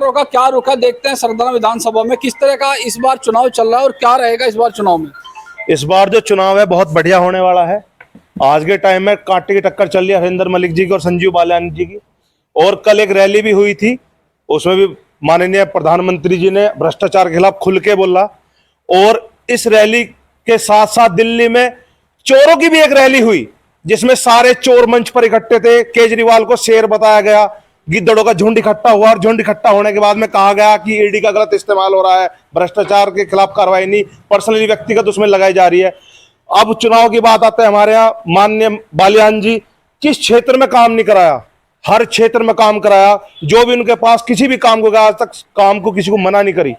वोटरों का क्या रुख है, देखते हैं सरदाना विधानसभा में किस तरह का इस बार चुनाव चल रहा है और क्या रहेगा इस बार चुनाव में। इस बार जो चुनाव है बहुत बढ़िया होने वाला है। आज के टाइम में कांटे की टक्कर चल रही है हरिंदर मलिक जी की और संजीव बालियान जी की। और कल एक रैली भी हुई थी, उसमें भी माननीय प्रधानमंत्री जी ने भ्रष्टाचार के खिलाफ खुल के बोला। और इस रैली के साथ साथ दिल्ली में चोरों की भी एक रैली हुई जिसमें सारे चोर मंच पर इकट्ठे थे। केजरीवाल को शेर बताया गया, गिद्दड़ों का झुंड इकट्ठा हुआ और झुंड इकट्ठा होने के बाद में कहा गया कि ईडी का गलत इस्तेमाल हो रहा है, भ्रष्टाचार के खिलाफ कार्रवाई नहीं, पर्सनली व्यक्तिगत उसमें लगाई जा रही है। अब चुनाव की बात आते हैं हमारे यहाँ माननीय बालियान जी किस क्षेत्र में काम नहीं कराया, हर क्षेत्र में काम कराया। जो भी उनके पास किसी भी काम को गया आज तक काम को किसी को मना नहीं करी।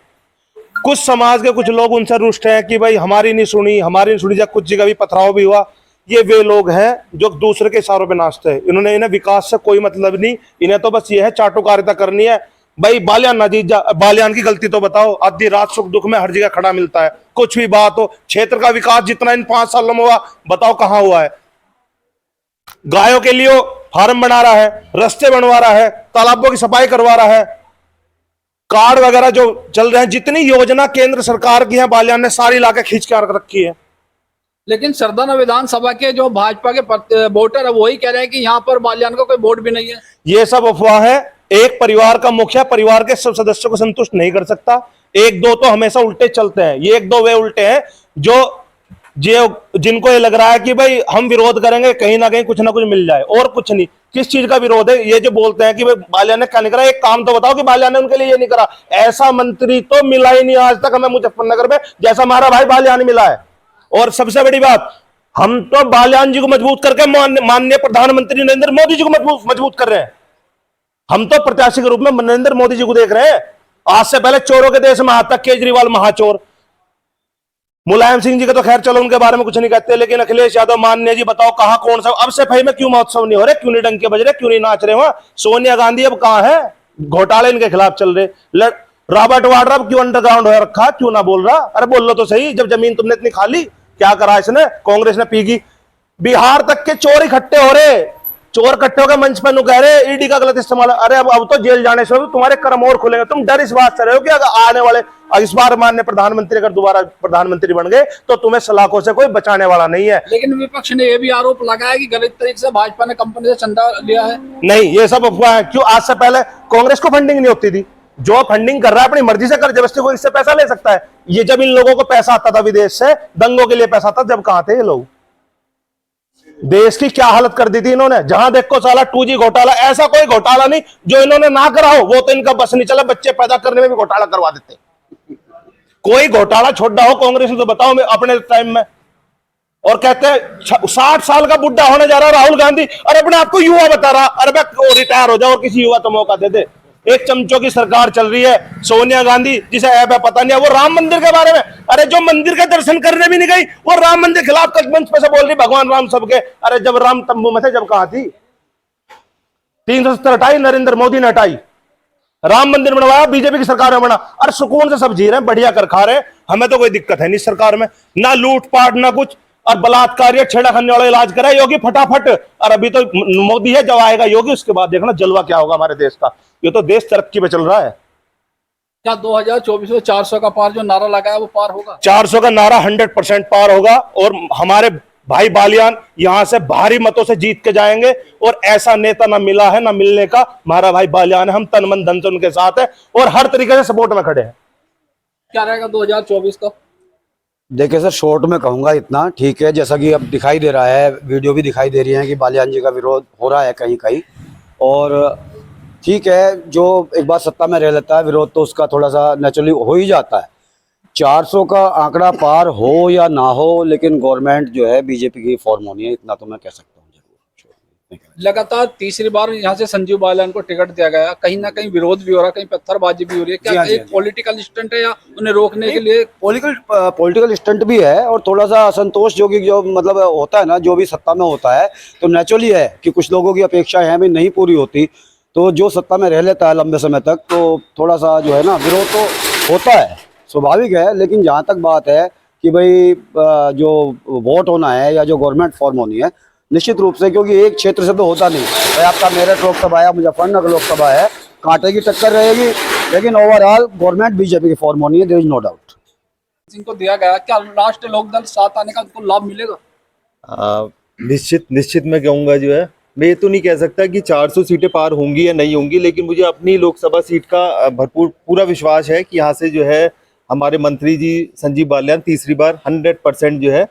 कुछ समाज के कुछ लोग उनसे रुष्ट हैं कि भाई हमारी नहीं सुनी, हमारी नहीं सुनी, जब कुछ जगह भी पथराव भी हुआ। ये वे लोग हैं जो दूसरे के इशारों पे नाचते हैं। इन्हें विकास से कोई मतलब नहीं, इन्हें तो बस ये है चाटुकारिता करनी है। भाई बालियान ना जीत जा, बालियान की गलती तो बताओ। आधी रात सुख दुख में हर जगह खड़ा मिलता है, कुछ भी बात हो। क्षेत्र का विकास जितना इन 5 सालों में हुआ बताओ कहां हुआ है। गायों के लिए फार्म बना रहा है, रास्ते बनवा रहा है, तालाबों की सफाई करवा रहा है, कार्ड वगैरह जो चल रहे हैं, जितनी योजना केंद्र सरकार की है बालियान ने सारी लाके खींच के रखी है। लेकिन सरदाना विधानसभा के जो भाजपा के वोटर है वही कह रहे हैं कि यहाँ पर बालियान का कोई वोट भी नहीं है। ये सब अफवाह है। एक परिवार का मुखिया परिवार के सब सदस्यों को संतुष्ट नहीं कर सकता। एक दो तो हमेशा उल्टे चलते हैं। ये एक दो वे उल्टे हैं जो जिनको ये लग रहा है कि भाई हम विरोध करेंगे कहीं ना कहीं कुछ ना कुछ मिल जाए, और कुछ नहीं। किस चीज का विरोध है? ये जो बोलते हैं कि भाई बालियान ने क्या नहीं करा, एक काम तो बताओ कि बालियान ने उनके लिए ये नहीं करा। ऐसा मंत्री तो मिला ही नहीं आज तक हमें मुजफ्फरनगर में जैसा हमारा भाई बालियान मिला है। और सबसे बड़ी बात, हम तो बालियान जी को मजबूत करके माननीय प्रधानमंत्री नरेंद्र मोदी जी को मजबूत कर रहे हैं। हम तो प्रत्याशी के रूप में नरेंद्र मोदी जी को देख रहे हैं। आज से पहले चोरों के देश में आता केजरीवाल महाचोर, मुलायम सिंह जी का तो खैर चलो उनके बारे में कुछ नहीं कहते, लेकिन अखिलेश यादव माननीय जी बताओ कहां कौन सा अब से भाई में क्यों महोत्सव नहीं हो रहे, क्यों नहीं डंके बज रहे, क्यों नहीं नाच रहे? वहां सोनिया गांधी अब कहां है? घोटाले इनके खिलाफ चल रहे। रॉबर्ट वाड्रा क्यों अंडरग्राउंड हो रखा, क्यों ना बोल रहा? अरे बोल लो तो सही, जब जमीन तुमने इतनी खाली क्या करा इसने? कांग्रेस ने पीगी। बिहार तक के चोर इकट्ठे हो रहे, चोर इकट्ठे होकर मंच पर कह रहे ईडी का गलत इस्तेमाल। अरे अब तो जेल जाने से तुम्हारे कर्म और खुलेंगे। तुम डर इस बात से रहे हो कि अगर आने वाले इस बार माननीय प्रधानमंत्री अगर दोबारा प्रधानमंत्री बन गए तो तुम्हें सलाखों से कोई बचाने वाला नहीं है। लेकिन विपक्ष ने यह भी आरोप लगाया कि गलत तरीके से भाजपा ने कंपनी से चंदा लिया है। नहीं, ये सब अफवाह है। क्यों? आज से पहले कांग्रेस को फंडिंग नहीं होती थी। जो फंडिंग कर रहा है अपनी मर्जी से कर, जबरदस्ती को इससे पैसा ले सकता है। ये जब इन लोगों को पैसा आता था विदेश से, दंगों के लिए पैसा आता, जब कहां थे ये लोग? देश की क्या हालत कर दी थी इन्होंने। जहां देखो साला 2G घोटाला, ऐसा कोई घोटाला नहीं जो इन्होंने ना करा हो। वो तो इनका बस नहीं चला, बच्चे पैदा करने में भी घोटाला करवा देते। कोई घोटाला छोड़ा हो कांग्रेस ने तो बताओ मैं अपने टाइम में। और कहते हैं 60 साल का बुढ़ा होने जा रहा राहुल गांधी, अरे अपने आपको युवा बता रहा। अरे भाई रिटायर हो जाओ और किसी युवा तो मौका दे दे। एक चमचों की सरकार चल रही है। सोनिया गांधी जिसे ऐप है पता नहीं है, वो राम मंदिर के बारे में, अरे जो मंदिर के दर्शन करने भी नहीं गई वो राम मंदिर के खिलाफ मंच पे से बोल रही भगवान राम सबके। अरे जब राम तंबू में थे जब कहां थी? 370 हटाई, नरेंद्र मोदी ने हटाई। राम मंदिर बनवाया, बीजेपी की सरकार में बना। अरे सुकून से सब जी रहे हैं, बढ़िया कर खा रहे हैं। हमें तो कोई दिक्कत है नहीं सरकार में, ना लूटपाट ना कुछ। और बलात्कार या छेड़ा खाने वाला इलाज करा योगी फटाफट। और अभी तो मोदी है, जब आएगा योगी उसके बाद देखना जलवा क्या होगा हमारे देश का। ये तो देश तरक्की पे चल रहा है। क्या 2024 में 400 का पार जो नारा लगाया वो पार होगा? 400 का नारा 100% पार होगा। और हमारे भाई बालियान यहां से भारी मतों से जीत के जाएंगे। और ऐसा नेता ना मिला है ना मिलने का, हमारा भाई बालियान है। हम तन मन धन से उनके साथ है और हर तरीके से सपोर्ट में खड़े हैं। क्या रहेगा 2024 का? देखिए सर, शॉर्ट में कहूँगा इतना ठीक है, जैसा कि अब दिखाई दे रहा है, वीडियो भी दिखाई दे रही है कि बालियान जी का विरोध हो रहा है कहीं कहीं। और ठीक है, जो एक बार सत्ता में रह लेता है विरोध तो उसका थोड़ा सा नेचुरली हो ही जाता है। 400 का आंकड़ा पार हो या ना हो, लेकिन गवर्नमेंट जो है बीजेपी की फॉर्म होनी है, इतना तो मैं कह सकता हूँ। लगातार तीसरी बार यहाँ से संजीव बालियान को टिकट दिया गया, कहीं ना कहीं विरोध भी हो रहा है, कहीं पत्थरबाजी भी हो रही है। क्या एक पॉलिटिकल स्टंट है या उन्हें रोकने के लिए? पॉलिटिकल स्टंट भी है और थोड़ा सा असंतोष जो मतलब होता है ना, जो भी सत्ता में होता है तो नेचुरली है कि कुछ लोगों की अपेक्षाएं हैं भी नहीं पूरी होती, तो जो सत्ता में रह लेता है लंबे समय तक तो थोड़ा सा जो है ना विरोध तो होता है, स्वाभाविक है। लेकिन जहाँ तक बात है कि भाई जो वोट होना है या जो गवर्नमेंट फॉर्म होनी है, निश्चित रूप से, क्योंकि एक क्षेत्र से तो होता नहीं भाई। आपका मेरठ लोकसभा है, मुजफ्फरनगर लोकसभा है, कांटे की टक्कर रहेगी। लेकिन ओवरऑल गवर्नमेंट बीजेपी की फॉर्म होनी है, देयर इज नो डाउट। जिनको दिया गया, क्या लास्ट लोकदल साथ आने का उनको लाभ मिलेगा? निश्चित मैं कहूँगा जो है, मैं ये तो नहीं कह सकता कि 400 सीटें पार होंगी या नहीं होंगी, लेकिन मुझे अपनी लोकसभा सीट का भरपूर पूरा विश्वास है कि यहाँ से जो है हमारे मंत्री जी संजीव बालियान तीसरी बार 100% जो है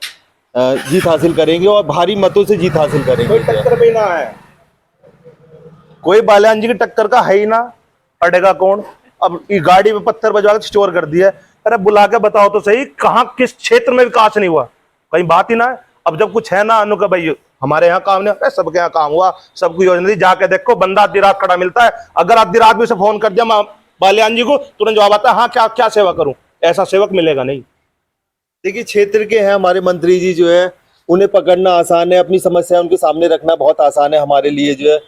जीत हासिल करेंगे और भारी मतों से जीत हासिल करेंगे। कोई टक्कर भी ना है, कोई बालियान जी की टक्कर का है ही ना, पड़ेगा कौन? अब ये गाड़ी में पत्थर बजवा के चोर कर दिया। अरे बुला के बताओ तो सही, कहाँ किस क्षेत्र में विकास नहीं हुआ? कहीं बात ही ना है। अब जब कुछ है ना अनु का भाई हमारे यहाँ काम नहीं, अरे सबके यहाँ काम हुआ, सबको योजना दी, जाके देखो बंदा आधी रात खड़ा मिलता है। अगर आधी रात में उसे फोन कर दिया बालियान जी को, तुरंत जवाब आता है हाँ क्या क्या सेवा करूं। ऐसा सेवक मिलेगा नहीं। देखिए क्षेत्र के हैं हमारे मंत्री जी जो है, उन्हें पकड़ना आसान है, अपनी समस्या उनके सामने रखना बहुत आसान है हमारे लिए जो है।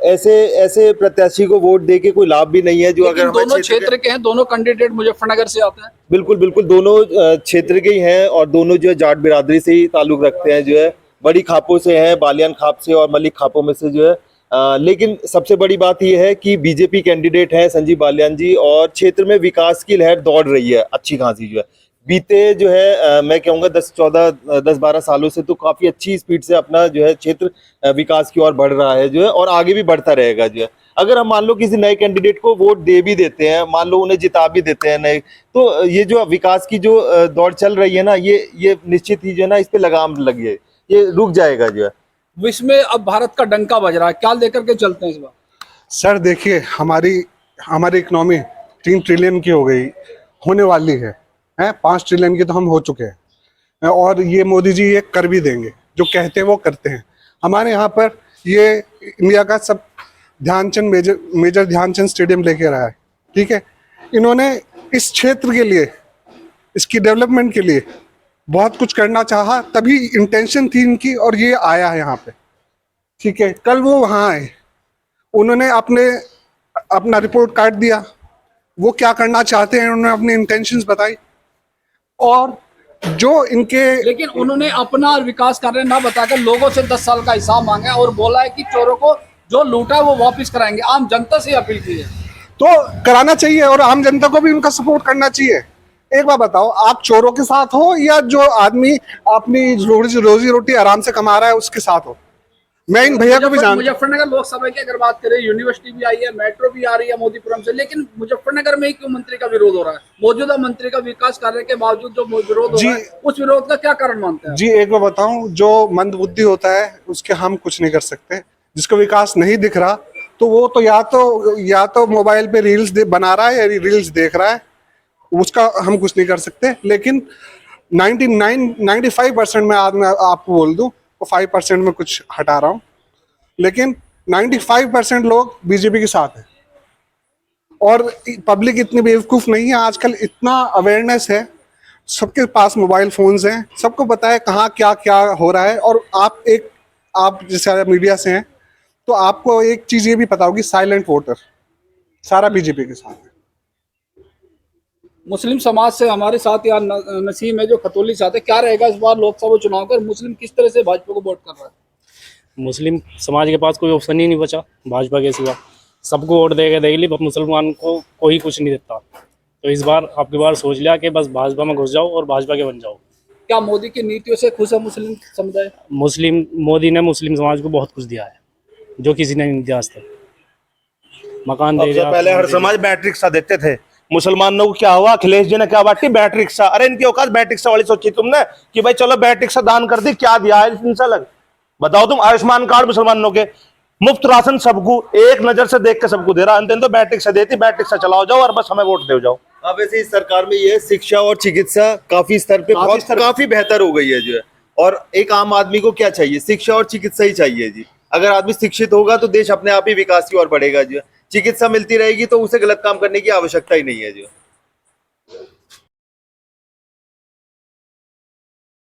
ऐसे प्रत्याशी को वोट देके कोई लाभ भी नहीं है जो अगर दोनों क्षेत्र के हैं, दोनों कैंडिडेट मुजफ्फरनगर से आते हैं। बिल्कुल बिल्कुल दोनों क्षेत्र के ही हैं और दोनों जो है जाट बिरादरी से ही ताल्लुक रखते हैं जो है, बड़ी खापों से हैं, बालियान खाप से और मलिक खापों में से जो है। लेकिन सबसे बड़ी बात यह है कि बीजेपी कैंडिडेट हैं संजीव बालियान जी और क्षेत्र में विकास की लहर दौड़ रही है अच्छी खासी जो है। बीते जो है मैं कहूँगा 10-12 सालों से तो काफ़ी अच्छी स्पीड से अपना जो है क्षेत्र विकास की ओर बढ़ रहा है जो है, और आगे भी बढ़ता रहेगा जो है। अगर हम मान लो किसी नए कैंडिडेट को वोट दे भी देते हैं, मान लो उन्हें जिता भी देते हैं नए, तो ये जो विकास की जो दौड़ चल रही है ना, ये निश्चित ही जो है ना इस पे लगाम लगी है, ये रुक जाएगा जो है। विश्व में अब भारत का डंका बज रहा है, क्या लेकर के चलते हैं इस बार? सर देखिए, हमारी इकोनॉमी 3 ट्रिलियन की हो गई, होने वाली है 5 ट्रिलियन की तो हम हो चुके हैं, और ये मोदी जी ये कर भी देंगे, जो कहते हैं वो करते हैं। हमारे यहाँ पर ये इंडिया का सब ध्यानचंद मेजर ध्यानचंद स्टेडियम लेके रहा है, ठीक है। इन्होंने इस क्षेत्र के लिए, इसकी डेवलपमेंट के लिए बहुत कुछ करना चाहा, तभी इंटेंशन थी इनकी और ये आया है यहाँ पे, ठीक है। कल वो वहाँ आए, उन्होंने अपना रिपोर्ट कार्ड दिया, वो क्या करना चाहते हैं उन्होंने अपनी इंटेंशंस बताई, और जो इनके लेकिन उन्होंने अपना विकास कार्य ना बताकर लोगों से 10 साल का हिसाब मांगा और बोला है कि चोरों को जो लूटा है वो वापस कराएंगे। आम जनता से अपील की है तो कराना चाहिए और आम जनता को भी उनका सपोर्ट करना चाहिए। एक बात बताओ, आप चोरों के साथ हो या जो आदमी अपनी रोजी रोटी आराम से कमा रहा है उसके साथ हो? मैं इन भैया को भी जानता हूं। मुजफ्फरनगर लोकसभा की अगर बात करें, यूनिवर्सिटी भी आई है, मेट्रो भी आ रही है मोदीपुरम से, लेकिन मुजफ्फरनगर में ही क्यों मंत्री का विरोध हो रहा है? मौजूदा मंत्री का विकास कार्य के बावजूद जो विरोध हो रहा है, उस विरोध का क्या कारण मानते हैं जी? एक बार बताऊं, जो मंद बुद्धि होता है उसके हम कुछ नहीं कर सकते। जिसको विकास नहीं दिख रहा तो वो तो या तो मोबाइल पे रील्स बना रहा है या रील्स देख रहा है, उसका हम कुछ नहीं कर सकते। लेकिन 95% में आज मैं आपको बोल दूं, तो 5% में कुछ हटा रहा हूं, लेकिन 95% लोग बीजेपी के साथ हैं। और पब्लिक इतनी बेवकूफ़ नहीं है, आजकल इतना अवेयरनेस है, सबके पास मोबाइल फोन्स हैं, सबको पता है कहाँ क्या क्या हो रहा है। और आप जैसे मीडिया से हैं तो आपको एक चीज़ ये भी पता होगी, साइलेंट वोटर सारा बीजेपी के साथ है। मुस्लिम समाज से हमारे साथ यहाँ नसीम है जो खतौली से आते, क्या रहेगा इस बार लोकसभा चुनाव कर? मुस्लिम किस तरह से भाजपा को वोट कर रहा है? मुस्लिम समाज के पास कोई ऑप्शन ही नहीं बचा भाजपा के सिवा। सबको वोट देके देख ली, मुसलमान को कोई कुछ नहीं देता। तो इस बार आपकी बार सोच लिया कि बस भाजपा में घुस जाओ और भाजपा के बन जाओ। क्या मोदी की नीतियों से खुश है मुस्लिम समुदाय? मोदी ने मुस्लिम समाज को बहुत कुछ दिया है जो किसी ने नहीं दिया आज तक। मकान दे दिया। पहले हर समाज बैटरी रिक्शा देते थे, मुसलमानों को क्या हुआ? अखिलेश जी ने क्या बांटी? Battery rickshaw. अरे इनकी औकात बैटरी रिक्शा वाली सोची तुमने कि भाई चलो बैटरी रिक्शा दान कर दी, क्या दिया है इनसे अलग? बताओ तुम। आयुष्मान कार्ड मुसलमानों के, मुफ्त राशन सबको, एक नजर से देख के सबको दे रहा। अंत तो बैटरी रिक्शा देती, बैटरी रिक्शा चलाओ जाओ और बस हमें वोट दे जाओ। अब वैसे इस सरकार में ये शिक्षा और चिकित्सा काफी स्तर पे काफी बेहतर हो गई है जो है। और एक आम आदमी को क्या चाहिए? शिक्षा और चिकित्सा ही चाहिए जी। अगर आदमी शिक्षित होगा तो देश अपने आप ही विकास की ओर बढ़ेगा जो है। चिकित्सा मिलती रहेगी तो उसे गलत काम करने की आवश्यकता ही नहीं है जो।